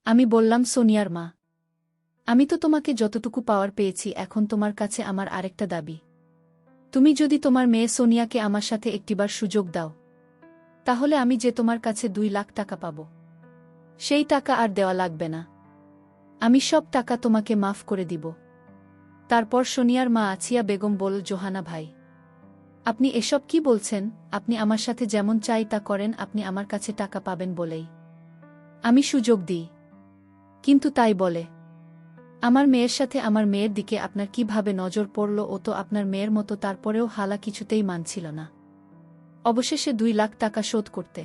আমি বললাম, সোনিয়ার মা, আমি তো তোমাকে যতটুকু পাওয়ার পেয়েছি, এখন তোমার কাছে আমার আরেকটা দাবি। তুমি যদি তোমার মেয়ে সোনিয়াকে আমার সাথে একটিবার সুযোগ দাও, তাহলে আমি যে তোমার কাছে 2 লাখ টাকা পাব, সেই টাকা আর দেওয়া লাগবে না। আমি সব টাকা তোমাকে মাফ করে দিব। তারপর সোনিয়ার মা আছিয়া বেগম বলল, জোহানা ভাই, আপনি এসব কি বলছেন? আপনি আমার সাথে যেমন চাই তা করেন, আপনি আমার কাছে টাকা পাবেন বলেই আমি সুযোগ দিই। কিন্তু তাই বলে আমার মেয়ের সাথে আমার মেয়ের দিকে আপনার কিভাবে নজর পড়ল? ও তো আপনার মেয়ের মতো, তারপরেও হালা কিছুতেই মানছিল না। অবশেষে 2 লাখ টাকা শোধ করতে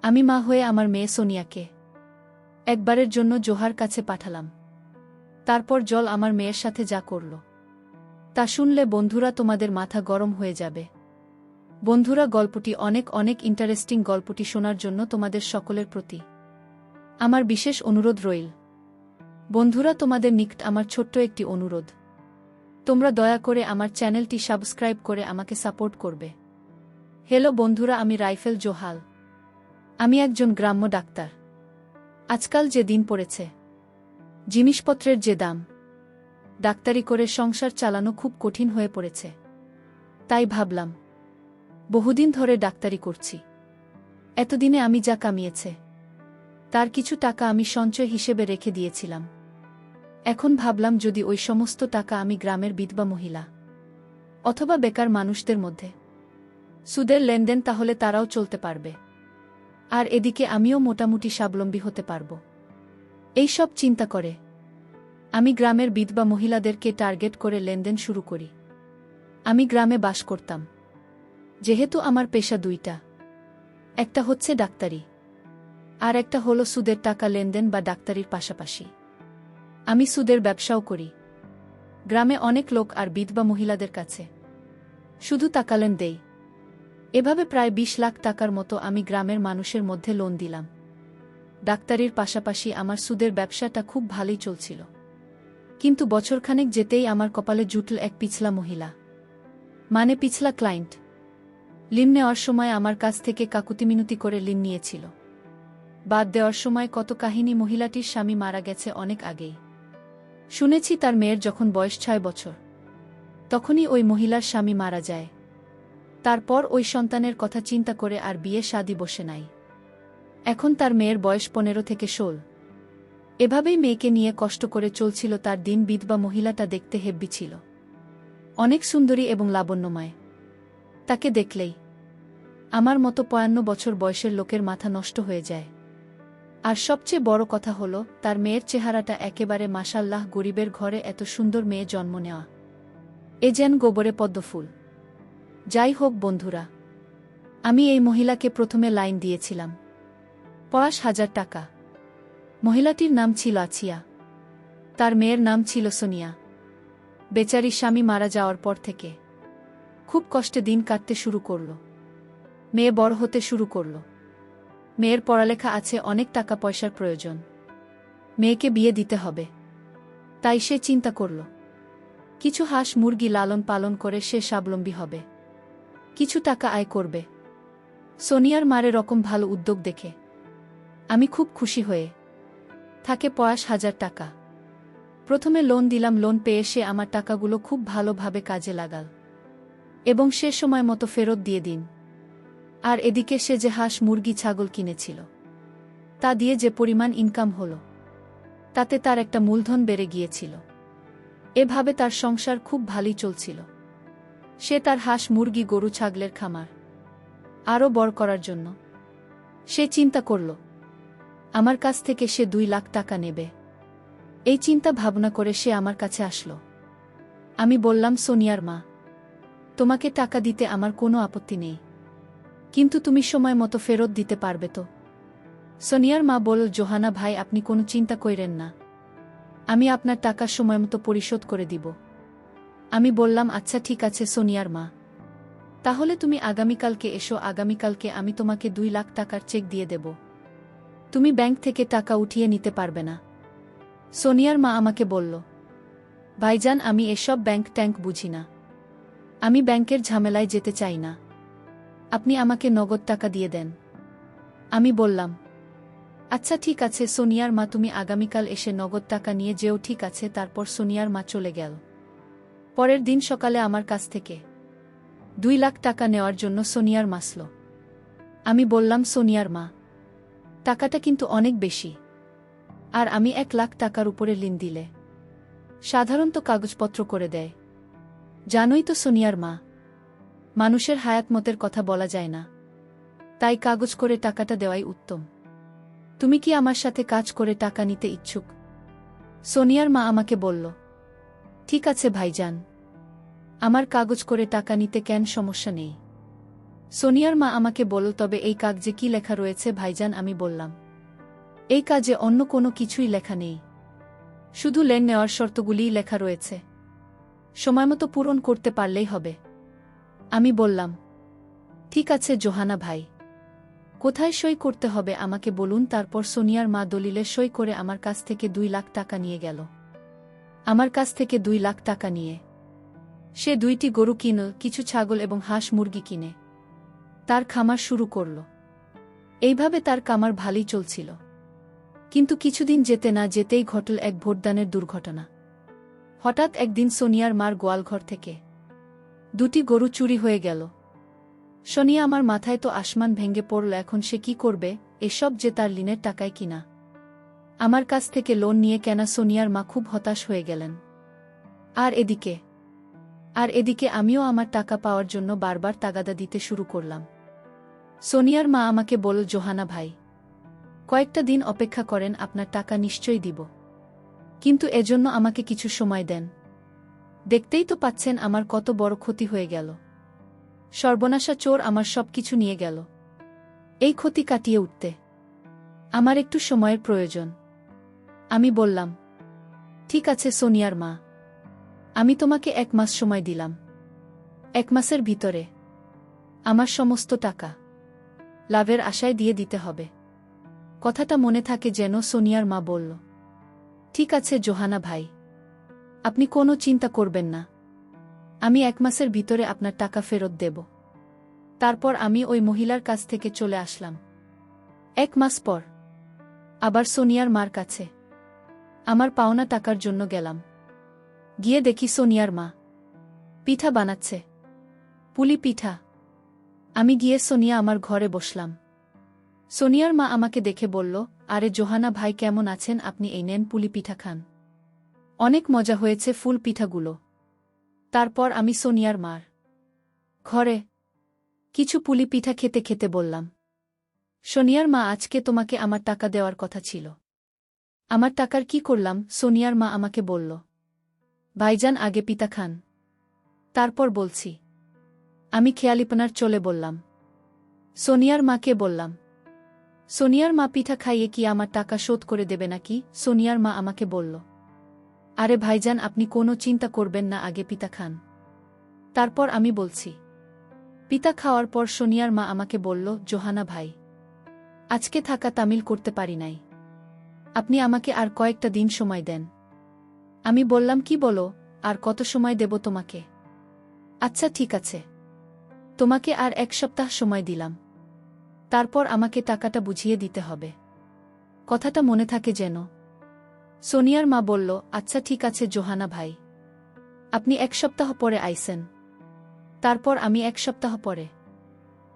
আমি মা হয়ে আমার মেয়ে সোনিয়াকে একবারের জন্য জোহার কাছে পাঠালাম। তারপর জল আমার মেয়ের সাথে যা করল তা শুনলে বন্ধুরা তোমাদের মাথা গরম হয়ে যাবে। বন্ধুরা, গল্পটি অনেক অনেক ইন্টারেস্টিং। গল্পটি শোনার জন্য তোমাদের সকলের প্রতি আমার বিশেষ অনুরোধ রইল। বন্ধুরা, তোমাদের নিকট আমার ছোট্ট একটি অনুরোধ, তোমরা দয়া করে আমার চ্যানেলটি সাবস্ক্রাইব করে আমাকে সাপোর্ট করবে। হ্যালো বন্ধুরা, আমি রাইফেল জোহাল। আমি একজন গ্রাম্য ডাক্তার। আজকাল যে দিন পড়েছে, জিনিসপত্রের যে দাম, ডাক্তারি করে সংসার চালানো খুব কঠিন হয়ে পড়েছে। তাই ভাবলাম, বহুদিন ধরে ডাক্তারি করছি, এতদিনে আমি যা কামিয়েছে তার কিছু টাকা আমি সঞ্চয় হিসেবে রেখে দিয়েছিলাম। এখন ভাবলাম, যদি ওই সমস্ত টাকা আমি গ্রামের বিধবা মহিলা অথবা বেকার মানুষদের মধ্যে সুদের লেনদেন, তাহলে তারাও চলতে পারবে, আর এদিকে আমিও মোটামুটি স্বাবলম্বী হতে পারব। এই সব চিন্তা করে আমি গ্রামের বিধবা মহিলাদেরকে টার্গেট করে লেনদেন শুরু করি। আমি গ্রামে বাস করতাম, যেহেতু আমার পেশা 2টা, একটা হচ্ছে ডাক্তারি, আর একটা হলো সুদের টাকা লেনদেন বা ডাক্তারির পাশাপাশি আমি সুদের ব্যবসাও করি। গ্রামে অনেক লোক আর বিধবা মহিলাদের কাছে শুধু টাকালেন দেই। এভাবে প্রায় 20 লাখ টাকার মতো আমি গ্রামের মানুষের মধ্যে লোন দিলাম। ডাক্তারির পাশাপাশি আমার সুদের ব্যবসাটা খুব ভালোই চলছিল। কিন্তু বছরখানেক যেতেই আমার কপালে জুটল এক পিছলা মহিলা, মানে পিছলা ক্লায়েন্ট। ঋণ নেওয়ার সময় আমার কাছ থেকে কাকুতিমিনতি করে ঋণ নিয়েছিল। বাদ দেওয়ার সময় কত কাহিনী। মহিলাটির স্বামী মারা গেছে অনেক আগেই। শুনেছি তার মেয়ের যখন বয়স 6 বছর, তখনই ওই মহিলার স্বামী মারা যায়। তারপর ওই সন্তানের কথা চিন্তা করে আর বিয়ে শাদী বসে নাই। এখন তার মেয়ের বয়স 15 থেকে 16। এভাবেই মেয়েকে নিয়ে কষ্ট করে চলছিল তার দিন। বিধবা মহিলাটা দেখতে হেব্বি ছিল, অনেক সুন্দরী এবং লাবণ্যময়। তাকে দেখলেই আমার মতো 55 বছর বয়সের লোকের মাথা নষ্ট হয়ে যায়। আর সবচেয়ে বড় কথা হলো, তার মেয়ের চেহারাটা একেবারে মাশাল্লাহ। গরিবের ঘরে এত সুন্দর মেয়ে জন্ম নেওয়া, এ যেন গোবরে পদ্মফুল। যাই হোক বন্ধুরা, আমি এই মহিলাকে প্রথমে লাইন দিয়েছিলাম 50,000 টাকা। মহিলাটির নাম ছিল আছিয়া, তার মেয়ের নাম ছিল সোনিয়া। বেচারি স্বামী মারা যাওয়ার পর থেকে খুব কষ্টে দিন কাটতে শুরু করল। মেয়ে বড় হতে শুরু করল। মেয়ের পড়ালেখা আছে, অনেক টাকা পয়সার প্রয়োজন। মেয়েকে বিয়ে দিতে হবে। তাই সে চিন্তা করল, কিছু হাঁস মুরগি লালন পালন করে সে স্বাবলম্বী হবে, কিছু টাকা আয় করবে। সোনিয়ার মারে রকম ভালো উদ্যোগ দেখে আমি খুব খুশি হয়ে থাকে 50,000 টাকা প্রথমে লোন দিলাম। লোন পেয়ে সে আমার টাকাগুলো খুব ভালোভাবে কাজে লাগাল এবং সে সময় মতো ফেরত দিয়ে দিন। আর এদিকে সে যে হাঁস মুরগি ছাগল কিনেছিল, তা দিয়ে যে পরিমাণ ইনকাম হলো, তাতে তার একটা মূলধন বেড়ে গিয়েছিল। এভাবে তার সংসার খুব ভালোই চলছিল। সে তার হাঁস মুরগি গরু ছাগলের খামার আরও বড় করার জন্য সে চিন্তা করল, আমার কাছ থেকে সে 2 লাখ টাকা নেবে। এই চিন্তা ভাবনা করে সে আমার কাছে আসলো। আমি বললাম, সোনিয়ার মা, তোমাকে টাকা দিতে আমার কোনো আপত্তি নেই, কিন্তু তুমি সময় মতো ফেরত দিতে পারবে তো? সোনিয়ার মা বলল, জোহানা ভাই, আপনি কোনো চিন্তা কইরেন না, আমি আপনার টাকা সময় মতো পরিশোধ করে দিব। আমি বললাম, আচ্ছা ঠিক আছে সোনিয়ার মা, তাহলে তুমি আগামীকালকে এসো। আগামীকালকে আমি তোমাকে 2 লাখ টাকার চেক দিয়ে দেব। তুমি ব্যাংক থেকে টাকা উঠিয়ে নিতে পারবে না। সোনিয়ার মা আমাকে বলল, ভাইজান, আমি এসব ব্যাংক ট্যাঙ্ক বুঝি না, আমি ব্যাংকের ঝামেলায় যেতে চাই না, আপনি আমাকে নগদ টাকা দিয়ে দেন। আমি বললাম, আচ্ছা ঠিক আছে সোনিয়ার মা, তুমি আগামীকাল এসে নগদ টাকা নিয়ে যেও, ঠিক আছে। তারপর সোনিয়ার মা চলে গেল। পরের দিন সকালে আমার কাছ থেকে 2 লাখ টাকা নেওয়ার জন্য সোনিয়ার মাসল। আমি বললাম, সোনিয়ার মা, টাকাটা কিন্তু অনেক বেশি, আর আমি 1 লাখ টাকার উপরে ঋণ দিলে সাধারণত কাগজপত্র করে দেয়। জানোই তো সোনিয়ার মা, মানুষের হায়াতমতের কথা বলা যায় না, তাই কাগজ করে টাকাটা দেওয়াই উত্তম। তুমি কি আমার সাথে কাজ করে টাকা নিতে ইচ্ছুক? সোনিয়ার মা আমাকে বলল, ঠিক আছে ভাইজান, আমার কাগজ করে টাকা নিতে কেন সমস্যা নেই। সোনিয়ার মা আমাকে বলল, তবে এই কাগজে কি লেখা রয়েছে ভাইজান? আমি বললাম, এই কাজে অন্য কোনো কিছুই লেখা নেই, শুধু লেন নেওয়ার শর্তগুলিই লেখা রয়েছে, সময়মতো পূরণ করতে পারলেই হবে। আমি বললাম, ঠিক আছে জোহানা ভাই, কোথায় সই করতে হবে আমাকে বলুন। তারপর সোনিয়ার মা দলিলে সই করে আমার কাছ থেকে 2 লাখ টাকা নিয়ে গেল। আমার কাছ থেকে 2 লাখ টাকা নিয়ে সে 2টি গরু কিনল, কিছু ছাগল এবং হাঁস মুরগি কিনে তার খামার শুরু করল। এইভাবে তার কামার ভালোই চলছিল। কিন্তু কিছুদিন যেতে না যেতেই ঘটল এক ভোটদানের দুর্ঘটনা। হঠাৎ একদিন সোনিয়ার মার গোয়ালঘর থেকে 2টি গরু চুরি হয়ে গেল। সোনিয়া আমার মাথায় তো আসমান ভেঙে পড়ল। এখন সে কি করবে? এসব যে তার ঋণের টাকায় কিনা, আমার কাছ থেকে লোন নিয়ে কেনা। সোনিয়ার মা খুব হতাশ হয়ে গেলেন। আর এদিকে আমিও আমার টাকা পাওয়ার জন্য বারবার তাগাদা দিতে শুরু করলাম। সোনিয়ার মা আমাকে বলল, জোহানা ভাই, কয়েকটা দিন অপেক্ষা করেন, আপনার টাকা নিশ্চয়ই দিব, কিন্তু এজন্য আমাকে কিছু সময় দেন। দেখতেই তো পাচ্ছেন আমার কত বড় ক্ষতি হয়ে গেল। সর্বনাশা চোর আমার সবকিছু নিয়ে গেল। এই ক্ষতি কাটিয়ে উঠতে আমার একটু সময়ের প্রয়োজন। আমি বললাম, ঠিক আছে সোনিয়ার মা, আমি তোমাকে 1 মাস সময় দিলাম। 1 মাসের ভিতরে আমার সমস্ত টাকা লাভের আশায় দিয়ে দিতে হবে। কথাটা মনে থাকে যেন। সোনিয়ার মা বলল, ঠিক আছে জোহানা ভাই, আপনি কোনো চিন্তা করবেন না, আমি 1 মাসের ভিতরে আপনার টাকা ফেরত দেব। তারপর আমি ওই মহিলার কাছ থেকে চলে আসলাম। 1 মাস পর আবার সোনিয়ার মার কাছে আমার পাওনা টাকার জন্য গেলাম। গিয়ে দেখি সোনিয়ার মা পিঠা বানাচ্ছে, পুলি পিঠা। আমি গিয়ে সোনিয়া আমার ঘরে বসলাম। সোনিয়ার মা আমাকে দেখে বলল, আরে জোহানা ভাই, কেমন আছেন আপনি? এই নেন পুলি পিঠা খান, অনেক মজা হয়েছে ফুল পিঠাগুলো। তারপর আমি সোনিয়ার মার ঘরে কিছু পুলি পিঠা খেতে খেতে বললাম, সোনিয়ার মা, আজকে তোমাকে আমার টাকা দেওয়ার কথা ছিল, আমার টাকার কি করলাম? সোনিয়ার মা আমাকে বলল, ভাইজান আগে পিঠা খান, তারপর বলছি। আমি খেয়ালিপনার চলে বললাম, সোনিয়ার মাকে বললাম। সোনিয়ার মা পিঠা খাইয়ে কি আমার টাকা শোধ করে দেবে নাকি? সোনিয়ার মা আমাকে বলল, আরে ভাইজান, আপনি কোনো চিন্তা করবেন না, আগে পিঠা খান, তারপর আমি বলছি। পিতা খাওয়ার পর সোনিয়ার মা আমাকে বলল, জোহানা ভাই, আজকে থাকা তামিল করতে পারি নাই, আপনি আমাকে আর কয়েকটা দিন সময় দেন। আমি বললাম, কি বলো? আর কত সময় দেব তোমাকে? আচ্ছা ঠিক আছে, তোমাকে আর 1 সপ্তাহ সময় দিলাম, তারপর আমাকে টাকাটা বুঝিয়ে দিতে হবে। কথাটা মনে থাকে যেন। সোনিয়ার মা বলল, আচ্ছা ঠিক আছে জোহানা ভাই, আপনি 1 সপ্তাহ পরে আইসেন। তারপর আমি 1 সপ্তাহ পরে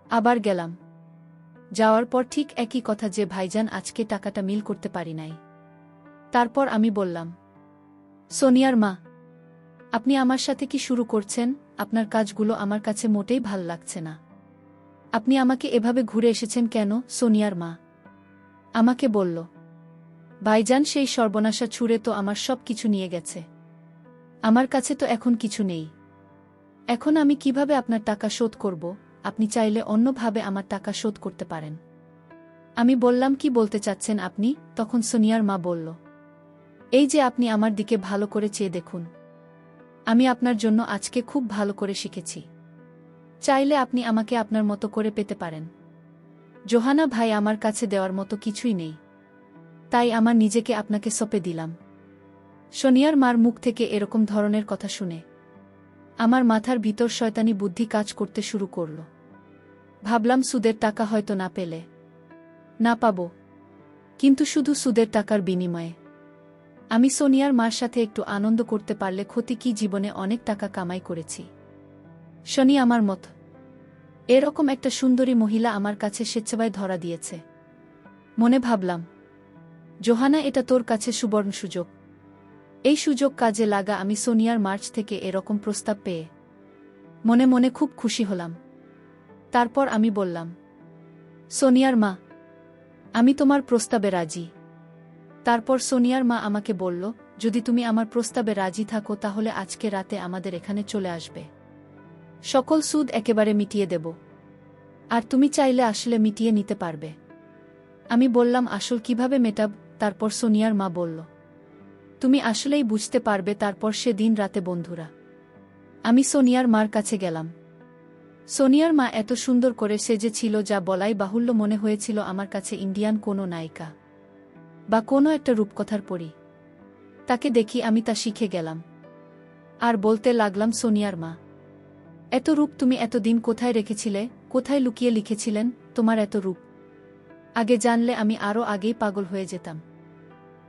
আবার গেলাম। যাওয়ার পর ঠিক একই কথা, যে ভাইজান আজকে টাকাটা মিল করতে পারি নাই। তারপর আমি বললাম, সোনিয়ার মা, আপনি আমার সাথে কি শুরু করছেন? আপনার কাজগুলো আমার কাছে মোটেই ভাল লাগছে না। আপনি আমাকে এভাবে ঘুরে এসেছেন কেন? সোনিয়ার মা আমাকে বলল, ভাইজান সেই সর্বনাশা ছুঁড়ে তো আমার সব কিছু নিয়ে গেছে, আমার কাছে তো এখন কিছু নেই। এখন আমি কিভাবে আপনার টাকা শোধ করব? আপনি চাইলে অন্যভাবে আমার টাকা শোধ করতে পারেন। আমি বললাম, কি বলতে চাচ্ছেন আপনি? তখন সোনিয়ার মা বলল, এই যে আপনি আমার দিকে ভালো করে চেয়ে দেখুন, আমি আপনার জন্য আজকে খুব ভালো করে শিখেছি, চাইলে আপনি আমাকে আপনার মতো করে পেতে পারেন। জোহানা ভাই, আমার কাছে দেওয়ার মতো কিছুই নেই, তাই আমার নিজেকে আপনাকে সঁপে দিলাম। সোনিয়ার মার মুখ থেকে এরকম ধরনের কথা শুনে আমার মাথার ভিতর শয়তানি বুদ্ধি কাজ করতে শুরু করল। ভাবলাম, সুদের টাকা হয়তো না পেলে না পাবো, কিন্তু শুধু সুদের টাকার বিনিময়ে। আমি সোনিয়ার মার সাথে একটু আনন্দ করতে পারলে ক্ষতি কি, জীবনে অনেক টাকা কামাই করেছি। শনি আমার মত এরকম একটা সুন্দরী মহিলা আমার কাছে স্বেচ্ছায় ধরা দিয়েছে। মনে ভাবলাম, জোহানা, এটা তোর কাছে সুবর্ণ সুযোগ। এই সুযোগ কাজে লাগা। আমি সোনিয়ার মার্চ থেকে এরকম প্রস্তাব পেয়ে মনে মনে খুব খুশি হলাম। তারপর আমি বললাম, সোনিয়ার মা, আমি তোমার প্রস্তাবে রাজি। তারপর সোনিয়ার মা আমাকে বলল, যদি তুমি আমার প্রস্তাবে রাজি থাকো তাহলে আজকে রাতে আমাদের এখানে চলে আসবে। সকল সুদ একেবারে মিটিয়ে দেব, আর তুমি চাইলে আসলে মিটিয়ে নিতে পারবে। আমি বললাম, আসল কিভাবে মেটাব? তারপর সোনিয়ার মা বলল, তুমি আসলেই বুঝতে পারবে। তারপর সেদিন রাতে বন্ধুরা আমি সোনিয়ার মার কাছে গেলাম। সোনিয়ার মা এত সুন্দর করে সেজেছিল যা বলাই বাহুল্য, মনে হয়েছিল আমার কাছে ইন্ডিয়ান কোনো নায়িকা বা কোনো একটা রূপকথার পরী। তাকে দেখি আমি তা শিখে গেলাম আর বলতে লাগলাম, সোনিয়ার মা, এত রূপ তুমি এতদিন কোথায় রেখেছিলে? কোথায় লুকিয়ে লিখেছিলেন তোমার এত রূপ? আগে জানলে আমি আরও আগেই পাগল হয়ে যেতাম।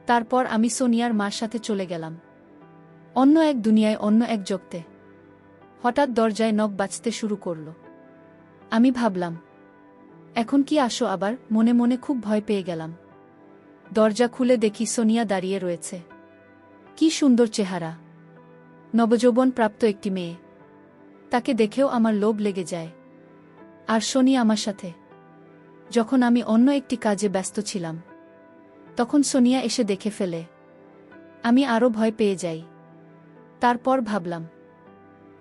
তারপর আমি সোনিয়ার মার সাথে চলে গেলাম অন্য এক দুনিয়ায়, অন্য এক জগতে। হঠাৎ দরজায় নখ বাজতে শুরু করল। আমি ভাবলাম, এখন কি আসো আবার? মনে মনে খুব ভয় পেয়ে গেলাম। দরজা খুলে দেখি সোনিয়া দাঁড়িয়ে রয়েছে। কি সুন্দর চেহারা, নবযৌবন প্রাপ্ত একটি মেয়ে। তাকে দেখেও আমার লোভ লেগে যায়। আর সোনিয়া আমার সাথে। যখন আমি অন্য একটি কাজে ব্যস্ত ছিলাম তখন সোনিয়া এসে দেখে ফেলে। আমি আরও ভয় পেয়ে যাই। তারপর ভাবলাম,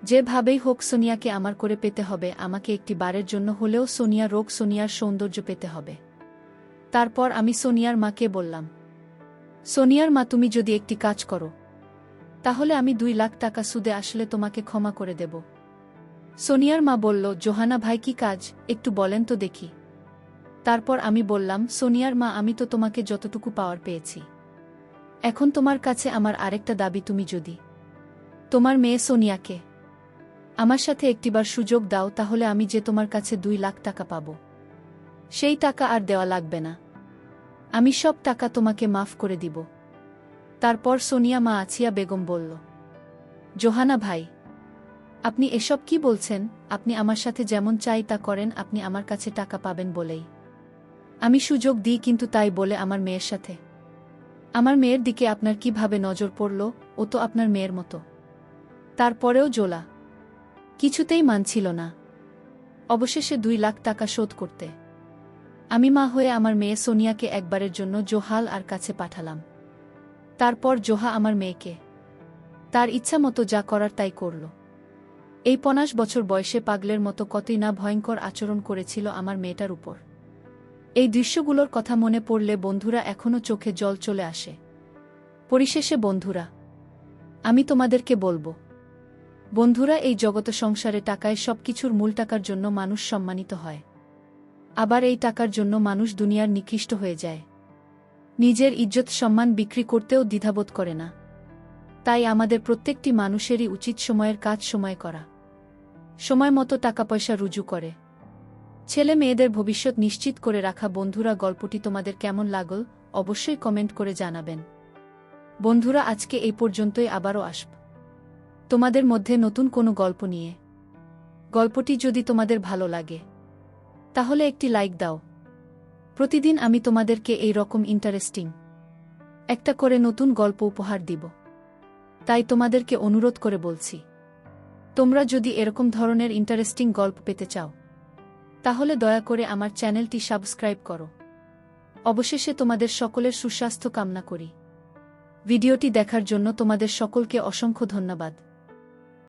যেভাবেই হোক সোনিয়াকে আমার করে পেতে হবে। আমাকে একটি বারের জন্য হলেও সোনিয়ার সৌন্দর্য পেতে হবে। তারপর আমি সোনিয়ার মাকে বললাম, সোনিয়ার মা, তুমি যদি একটি কাজ করো তাহলে আমি 2 লাখ টাকা সুদে আসলে তোমাকে ক্ষমা করে দেব। সোনিয়ার মা বলল, জোহানা ভাই, কি কাজ একটু বলেন তো দেখি। তারপর আমি বললাম, সোনিয়ার মা, আমি তো তোমাকে যতটুকু পাওয়ার পেয়েছি। এখন তোমার কাছে আমার আরেকটা দাবি, তুমি যদি তোমার মেয়ে সোনিয়াকে আমার সাথে একটিবার সুযোগ দাও তাহলে আমি যে তোমার কাছে 2 লাখ টাকা পাব সেই টাকা আর দেওয়া লাগবে না। আমি সব টাকা তোমাকে মাফ করে দিব। তারপর সোনিয়া মা আছিয়া বেগম বলল, জোহানা ভাই, আপনি এসব কি বলছেন? আপনি আমার সাথে যেমন চাই তা করেন, আপনি আমার কাছে টাকা পাবেন বলেই আমি সুযোগ দিই, কিন্তু তাই বলে আমার মেয়ের সাথে, আমার মেয়ের দিকে আপনার কিভাবে নজর পড়ল? ও তো আপনার মেয়ের মতো। তারপরেও জোলা কিছুতেই মানছিল না। অবশেষে 2 লাখ টাকা শোধ করতে আমি মা হয়ে আমার মেয়ে সোনিয়াকে একবারের জন্য জোহাল আর কাছে পাঠালাম। তারপর জোহা আমার মেয়েকে তার ইচ্ছা মতো যা করার তাই করল। এই 50 বছর বয়সে পাগলের মতো কতই না ভয়ঙ্কর আচরণ করেছিল আমার মেয়েটার উপর। এই দৃশ্যগুলোর কথা মনে পড়লে বন্ধুরা এখনও চোখে জল চলে আসে। পরিশেষে বন্ধুরা, আমি তোমাদেরকে বলবো, বন্ধুরা, এই জগৎ সংসারে টাকায় সবকিছুর মূল। টাকার জন্য মানুষ সম্মানিত হয়, আবার এই টাকার জন্য মানুষ দুনিয়ার নিকৃষ্ট হয়ে যায়। নিজের ইজ্জত সম্মান বিক্রি করতেও দ্বিধাবোধ করে না। তাই আমাদের প্রত্যেকটি মানুষেরই উচিত সময়ের কাজ সময় করা, সময় মতো টাকা পয়সা রুজু করে ছেলে মেয়েদের ভবিষ্যৎ নিশ্চিত করে রাখা। বন্ধুরা, গল্পটি তোমাদের কেমন লাগল অবশ্যই কমেন্ট করে জানাবেন। বন্ধুরা, আজকে এই পর্যন্তই, আবারও আসব তোমাদের মধ্যে নতুন কোনো গল্প নিয়ে। গল্পটি যদি তোমাদের ভালো লাগে তাহলে একটি লাইক দাও। প্রতিদিন আমি তোমাদেরকে এই রকম ইন্টারেস্টিং একটা করে নতুন গল্প উপহার দিব। তাই তোমাদেরকে অনুরোধ করে বলছি, তোমরা যদি এরকম ধরনের ইন্টারেস্টিং গল্প পেতে চাও তাহলে দয়া করে আমার চ্যানেলটি সাবস্ক্রাইব করো। অবশেষে তোমাদের সকলের সুস্বাস্থ্য কামনা করি। ভিডিওটি দেখার জন্য তোমাদের সকলকে অসংখ্য ধন্যবাদ।